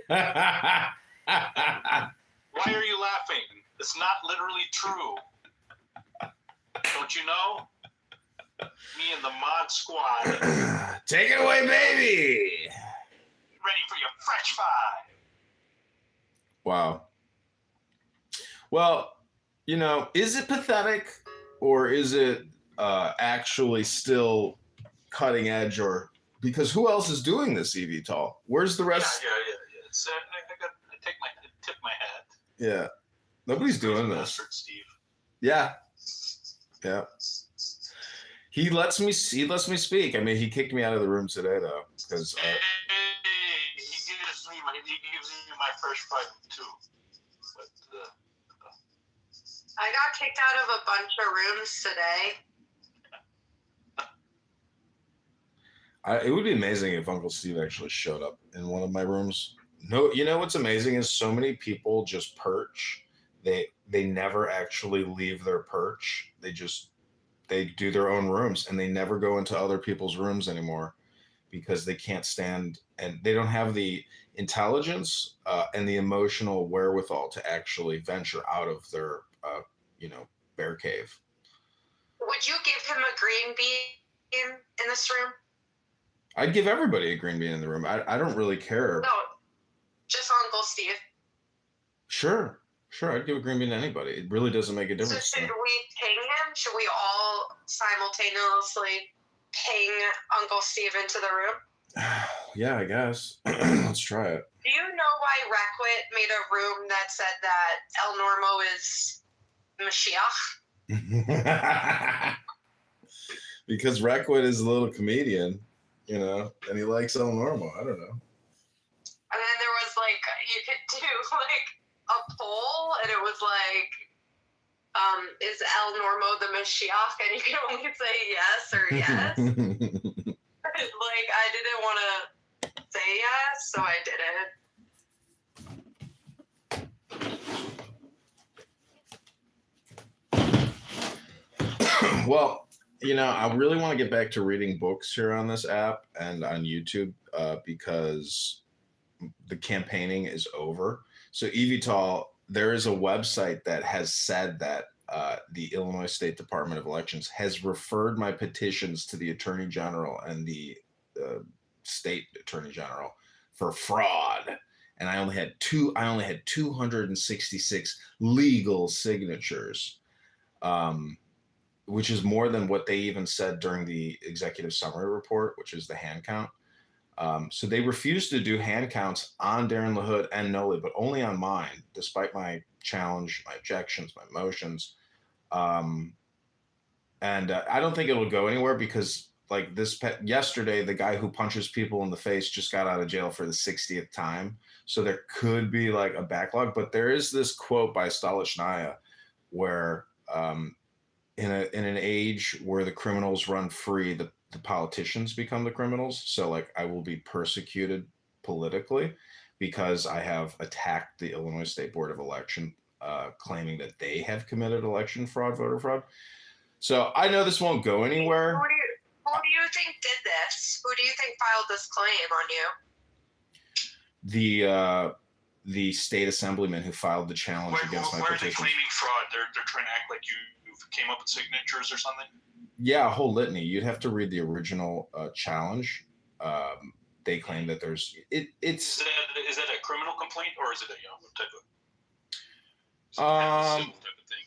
Why are you laughing? It's not literally true. Don't you know? and the Mod Squad. Take it away, baby. Ready for your Fresh Five. Wow. Well, is it pathetic or is it actually still cutting edge? Or because who else is doing this, eVTOL? Where's the rest? Yeah. It's, I tip my hat. Yeah. Nobody's doing this. Steve. Yeah. He lets me speak. I mean, he kicked me out of the room today though, because he gives me my Fresh Five too. But I got kicked out of a bunch of rooms today. it would be amazing if Uncle Steve actually showed up in one of my rooms. No, what's amazing is so many people just perch. They never actually leave their perch. They do their own rooms, and they never go into other people's rooms anymore because they can't stand, and they don't have the intelligence and the emotional wherewithal to actually venture out of their bear cave. Would you give him a green bean in this room? I'd give everybody a green bean in the room. I don't really care. No, just Uncle Steve. Sure, I'd give a green bean to anybody. It really doesn't make a difference. So should we ping him? Should we all simultaneously ping Uncle Steve into the room? Yeah, I guess. Let's try it. Do you know why Reckwit made a room that said that El Normo is Mashiach? Because Reckwit is a little comedian, and he likes El Normo. I don't know. And then there was you could do a poll, and it was is El Normo the Mashiach? And you can only say yes or yes. I didn't want to say yes, so I didn't. Well, I really want to get back to reading books here on this app and on YouTube because the campaigning is over. So eVTOL, there is a website that has said that the Illinois State Department of Elections has referred my petitions to the Attorney General and the State Attorney General for fraud. And I only had 266 legal signatures, which is more than what they even said during the executive summary report, which is the hand count. So they refused to do hand counts on Darren LaHood and Noli, but only on mine, despite my challenge, my objections, my motions. And I don't think it'll go anywhere because yesterday, the guy who punches people in the face just got out of jail for the 60th time. So there could be a backlog, but there is this quote by Stolichnaya where in an age where the criminals run free, the politicians become the criminals. So I will be persecuted politically because I have attacked the Illinois State Board of Election, claiming that they have committed election fraud, voter fraud. So I know this won't go anywhere. Who do you think did this? Who do you think filed this claim on you? The state assemblyman who filed the challenge against my petition. Why are they claiming fraud? They're trying to act like you came up with signatures or something? Yeah, a whole litany. You'd have to read the original challenge. They claim that there's it's. Is that a criminal complaint or is it a type of civil type of thing?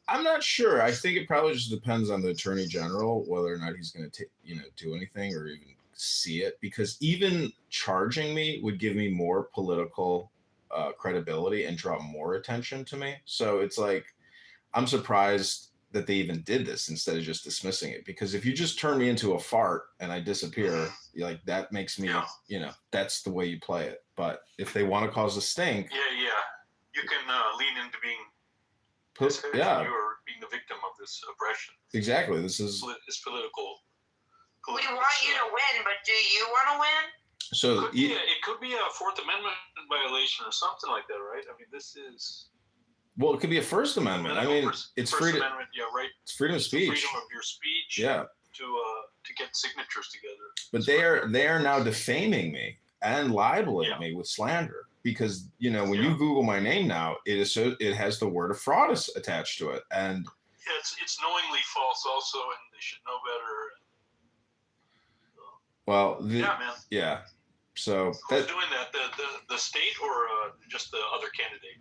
I'm not sure. I think it probably just depends on the attorney general whether or not he's going to do anything or even see it, because even charging me would give me more political credibility and draw more attention to me. So it's I'm surprised that they even did this instead of just dismissing it, because if you just turn me into a fart and I disappear, that makes me, that's the way you play it. But if they want to cause a stink, you can lean into being you are being the victim of this oppression. Exactly. This is political. We want you to win, but do you want to win? So it could be a Fourth Amendment violation or something like that, right? I mean, this is. Well, it could be a First Amendment. I mean, it's freedom. Right. It's freedom of speech. Freedom of your speech. Yeah. To get signatures together. But they are now defaming me and libeling me with slander, because when you Google my name now, it has the word of fraud attached to it, and it's knowingly false also, and they should know better. Well, Yeah, man. yeah. So Who's doing that? The state or just the other candidate?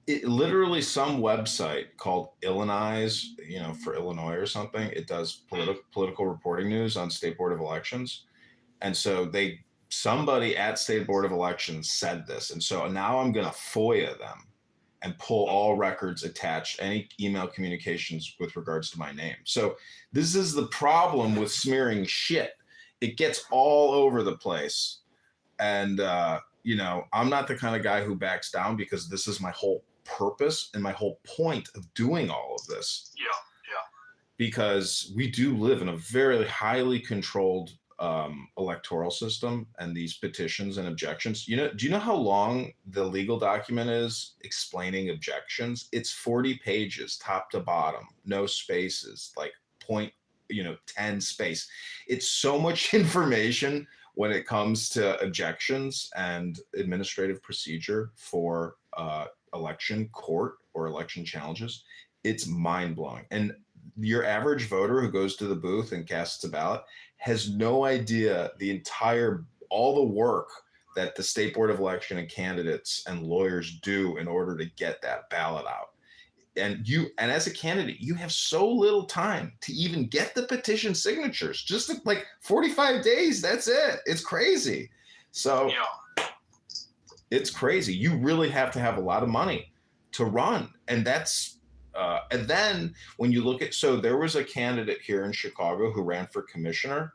it literally some website called Illinois, for Illinois or something. It does political reporting news on state board of elections. And so somebody at state board of elections said this. And so now I'm going to FOIA them and pull all records attached, any email communications with regards to my name. So this is the problem with smearing shit. It gets all over the place. And, I'm not the kind of guy who backs down, because this is my whole purpose and my whole point of doing all of this. Yeah. Because we do live in a very highly controlled electoral system, and these petitions and objections. Do you know how long the legal document is explaining objections? It's 40 pages, top to bottom, no spaces, like 10 space. It's so much information when it comes to objections and administrative procedure for election court or election challenges. It's mind blowing. And your average voter who goes to the booth and casts a ballot has no idea all the work that the state board of election and candidates and lawyers do in order to get that ballot out. And as a candidate, you have so little time to even get the petition signatures. Just like 45 days, that's it. It's crazy. So it's crazy. You really have to have a lot of money to run. And and then when you look so there was a candidate here in Chicago who ran for commissioner.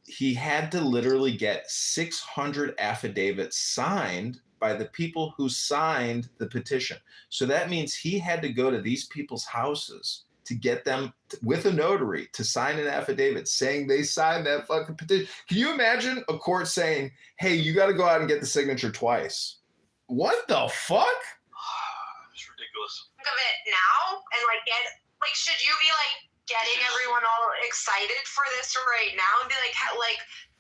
He had to literally get 600 affidavits signed by the people who signed the petition. So that means he had to go to these people's houses to get them with a notary to sign an affidavit saying they signed that fucking petition. Can you imagine a court saying, hey, you got to go out and get the signature twice? What the fuck? It's ridiculous. Think of it now and should you be getting everyone all excited for this right now and be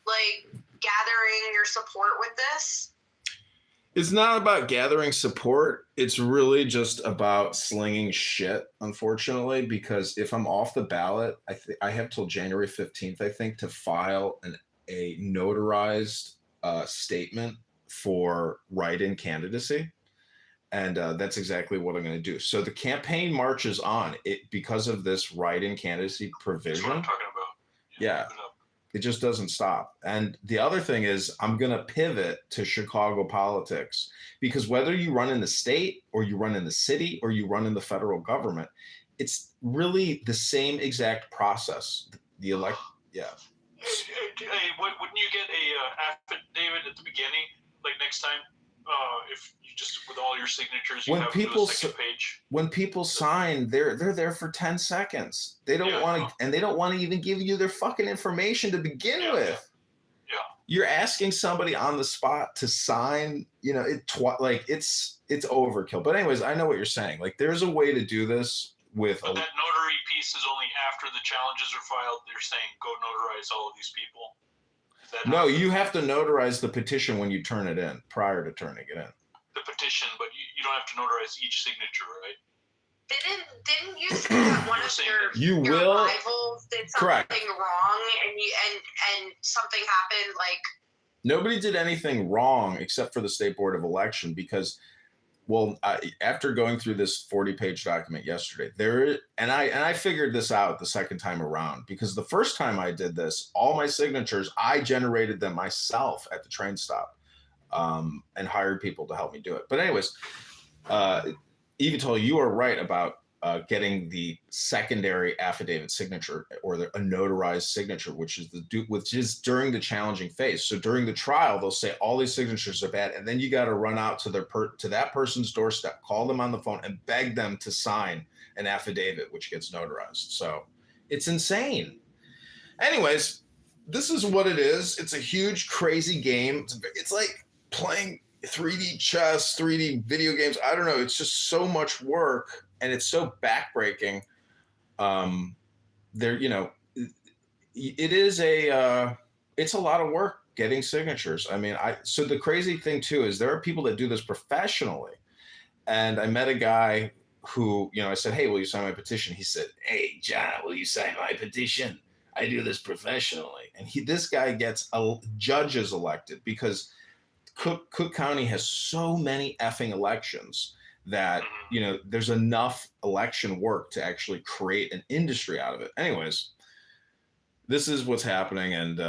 like gathering your support with this? It's not about gathering support. It's really just about slinging shit, unfortunately, because if I'm off the ballot, I have till January 15th, I think, to file a notarized statement for write-in candidacy. And that's exactly what I'm going to do. So the campaign marches on because of this write-in candidacy provision. That's what I'm talking about. Yeah. It just doesn't stop. And the other thing is I'm going to pivot to Chicago politics, because whether you run in the state or you run in the city or you run in the federal government, it's really the same exact process. Hey, wouldn't you get a affidavit at the beginning, next time? If you just with all your signatures, you have a second page. When people sign, they're there for 10 seconds. They don't want to, and they don't want to even give you their fucking information to begin with. Yeah. You're asking somebody on the spot to sign. It's overkill. But anyways, I know what you're saying. There's a way to do this with. But that notary piece is only after the challenges are filed. They're saying go notarize all of these people. No, you have to notarize the petition when you turn it in, prior to turning it in. The petition, but you don't have to notarize each signature, right? Didn't you say that one of your rivals did something wrong and something happened? Nobody did anything wrong except for the State Board of Election, because after going through this 40-page document yesterday, I figured this out the second time around, because the first time I did this, all my signatures, I generated them myself at the train stop, and hired people to help me do it. But anyways, Evital, you are right about getting the secondary affidavit signature, or a notarized signature, which is during the challenging phase. So during the trial, they'll say all these signatures are bad, and then you got to run out to that person's doorstep, call them on the phone, and beg them to sign an affidavit, which gets notarized. So it's insane. Anyways, this is what it is. It's a huge, crazy game. It's like playing 3D chess, 3D video games. I don't know. It's just so much work. And it's so backbreaking. It's a lot of work getting signatures. So the crazy thing too is there are people that do this professionally. And I met a guy who, I said, hey, will you sign my petition? He said, hey, John, will you sign my petition? I do this professionally. And this guy gets judges elected because Cook County has so many effing elections that, there's enough election work to actually create an industry out of it. Anyways, this is what's happening. And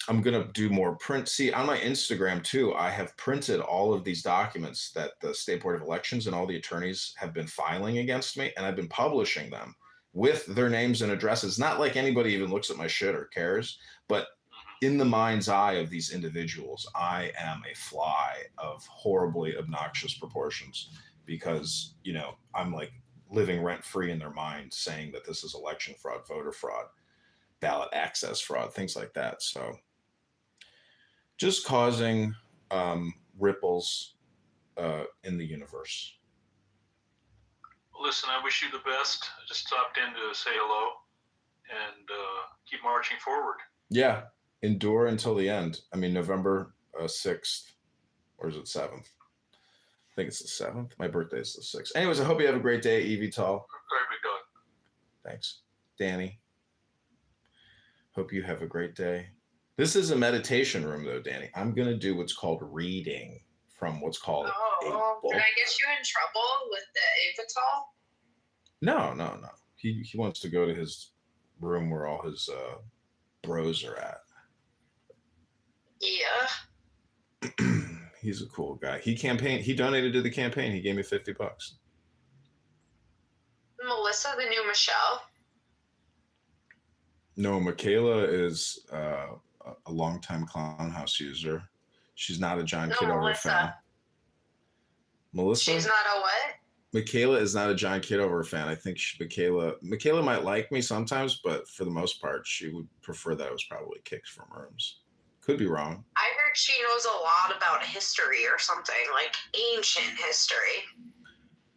I'm going to do more print. See, on my Instagram too, I have printed all of these documents that the State Board of Elections and all the attorneys have been filing against me. And I've been publishing them with their names and addresses. Not like anybody even looks at my shit or cares, but in the mind's eye of these individuals, I am a fly of horribly obnoxious proportions because, I'm like living rent free in their mind saying that this is election fraud, voter fraud, ballot access fraud, things like that. So just causing ripples in the universe. Listen, I wish you the best. I just stopped in to say hello and keep marching forward. Yeah, endure until the end. I mean, November 6th, or is it 7th? I think it's the 7th. My birthday is the 6th. Anyways, I hope you have a great day, Evie Tall. Very big dog. Thanks. Danny. Hope you have a great day. This is a meditation room, though, Danny. I'm going to do what's called reading from what's called a book. Did I get you in trouble with the Avital? No. He wants to go to his room where all his bros are at. Yeah. He's a cool guy. He donated to the campaign. He gave me $50. Melissa, the new Michelle. No, Michaela is a longtime Clown House user. She's not a John Kitover fan. Melissa? She's not a what? Michaela is not a John Kitover fan. I think Michaela might like me sometimes, but for the most part, she would prefer that I was probably kicked from rooms. Could be wrong. I heard she knows a lot about history or something, like ancient history.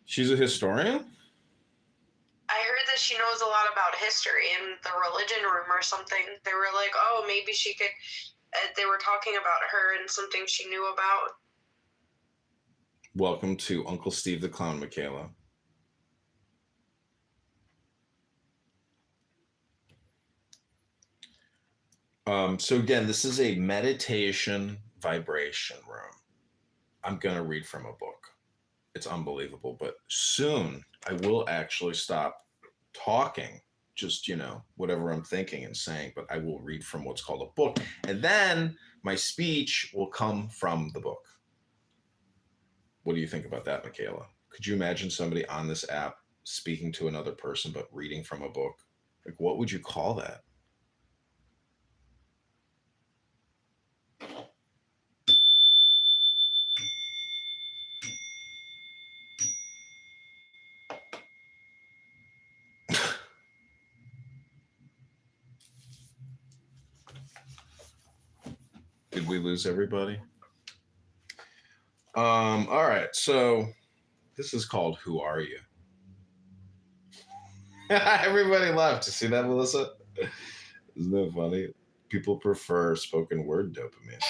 She's a historian? I heard that she knows a lot about history in the religion room or something. They were like, oh, maybe she could. They were talking about her and something she knew about. Welcome to Uncle Steve the Clown, Michaela. So again, this is a meditation vibration room. I'm going to read from a book. It's unbelievable, but soon I will actually stop talking, just, whatever I'm thinking and saying, but I will read from what's called a book. And then my speech will come from the book. What do you think about that, Michaela? Could you imagine somebody on this app speaking to another person, but reading from a book? Like, what would you call that? Did we lose everybody? All right. So this is called Who Are You? Everybody left. You see that, Melissa? Isn't that funny? People prefer spoken word dopamine.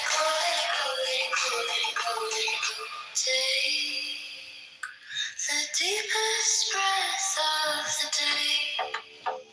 The deepest breath of the day.